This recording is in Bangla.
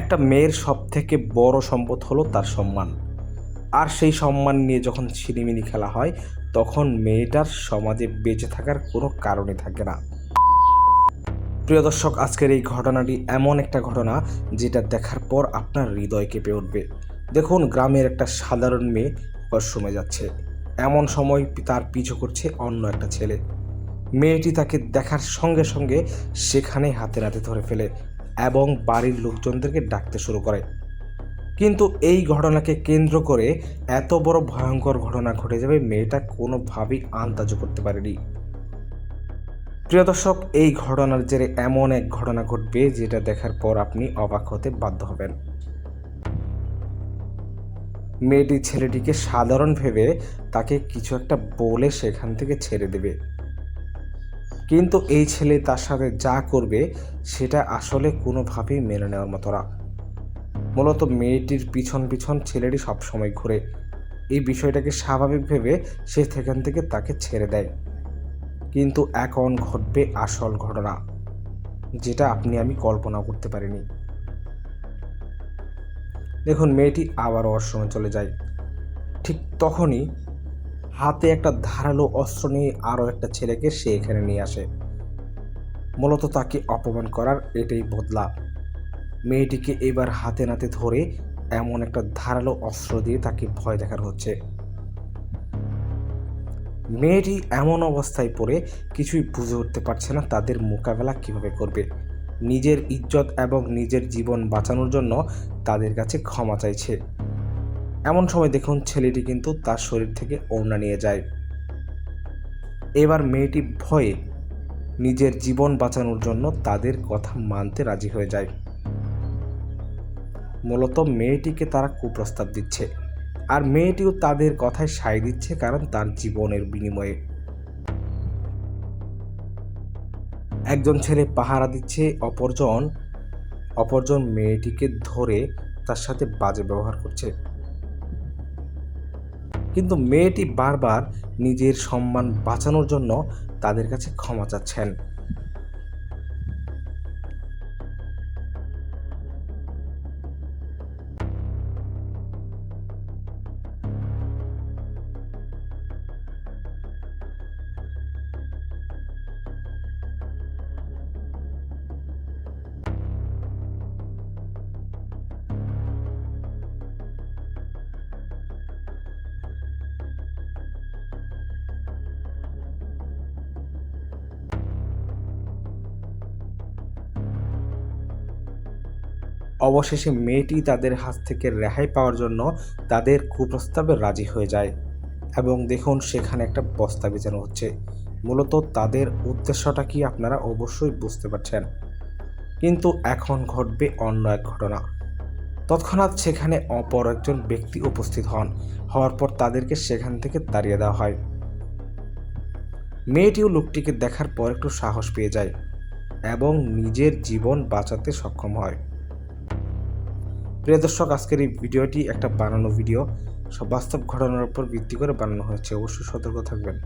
একটা মেয়ের সবথেকে বড় সম্পদ হলো তার সম্মান। আর সেই সম্মান নিয়ে যখন ছিনিমিনি খেলা হয়, তখন মেয়েটার সমাজে বেঁচে থাকার কোনো কারণই থাকে না। প্রিয় দর্শক, আজকের এই ঘটনাটি এমন একটা ঘটনা যেটা দেখার পর আপনার হৃদয় কেঁপে উঠবে। দেখুন, গ্রামের একটা সাধারণ মেয়ে ওয়াশরুমে যাচ্ছে। এমন সময় তার পিছু করছে অন্য একটা ছেলে। মেয়েটি তাকে দেখার সঙ্গে সঙ্গে সেখানেই হাতে নাতে ধরে ফেলে এবং বাড়ির লোকজনদেরকে ডাকতে শুরু করে। কিন্তু এই ঘটনাকে কেন্দ্র করে এত বড় ভয়ঙ্কর ঘটনা ঘটে যাবে, মেয়েটা কোনোভাবেই আন্দাজও করতে পারেনি। প্রিয় দর্শক, এই ঘটনার জেরে এমন এক ঘটনা ঘটবে যেটা দেখার পর আপনি অবাক হতে বাধ্য হবেন। মেয়েটি ছেলেটিকে সাধারণ ভেবে তাকে কিছু একটা বলে সেখান থেকে ছেড়ে দেবে, কিন্তু এই ছেলে তার সাথে যা করবে সেটা আসলে কোনোভাবেই মেনে নেওয়ার মতো না। মূলত মেয়েটির পিছন পিছন ছেলেটি সবসময় ঘুরে। এই বিষয়টাকে স্বাভাবিক ভেবে সে সেখান থেকে তাকে ছেড়ে দেয়। কিন্তু এখন ঘটবে আসল ঘটনা, যেটা আপনি আমি কল্পনা করতে পারিনি। দেখুন, মেয়েটি আবার ওয়াশরুমে চলে যায়। ঠিক তখনই হাতে একটা ধারালো অস্ত্র নিয়ে আরও একটা ছেলেকে সে এখানে নিয়ে আসে। মূলত তাকে অপমান করার এটাই বদলা। মেয়েটিকে এবার হাতে নাতে ধরে এমন একটা ধারালো অস্ত্র দিয়ে তাকে ভয় দেখানো হচ্ছে। মেয়েটি এমন অবস্থায় পড়ে কিছুই বুঝে উঠতে পারছে না তাদের মোকাবেলা কিভাবে করবে। নিজের ইজ্জত এবং নিজের জীবন বাঁচানোর জন্য তাদের কাছে ক্ষমা চাইছে। এমন সময় দেখুন, ছেলেটি কিন্তু তার শরীর থেকে ওড়না নিয়ে যায়। এবার মেয়েটি ভয়ে নিজের জীবন বাঁচানোর জন্য তাদের কথা মানতে রাজি হয়ে যায়। মূলত মেয়েটিকে তারা কুপ্রস্তাব দিচ্ছে, আর মেয়েটিও তাদের কথায় সায় দিচ্ছে, কারণ তার জীবনের বিনিময়ে। একজন ছেলে পাহারা দিচ্ছে, অপরজন মেয়েটিকে ধরে তার সাথে বাজে ব্যবহার করছে। কিন্তু মেয়েটি বারবার নিজের সম্মান বাঁচানোর জন্য তাদের কাছে ক্ষমা চাচ্ছেন। অবশেষে মেয়েটি তাদের হাত থেকে রেহাই পাওয়ার জন্য তাদের কুপ্রস্তাবে রাজি হয়ে যায় এবং দেখুন, সেখানে একটা বস্তা বেচানো হচ্ছে। মূলত তাদের উদ্দেশ্যটা কি আপনারা অবশ্যই বুঝতে পারছেন। কিন্তু এখন ঘটবে অন্য এক ঘটনা। তৎক্ষণাৎ সেখানে অপর একজন ব্যক্তি উপস্থিত হওয়ার পর তাদেরকে সেখান থেকে তাড়িয়ে দেওয়া হয়। মেয়েটিও লোকটিকে দেখার পর একটু সাহস পেয়ে যায় এবং নিজের জীবন বাঁচাতে সক্ষম হয়। প্রিয় দর্শক, আজকের এই ভিডিওটি একটা বানানো ভিডিও, সব বাস্তব ঘটনার উপর ভিত্তি করে বানানো হয়েছে। অবশ্যই সতর্ক থাকবেন।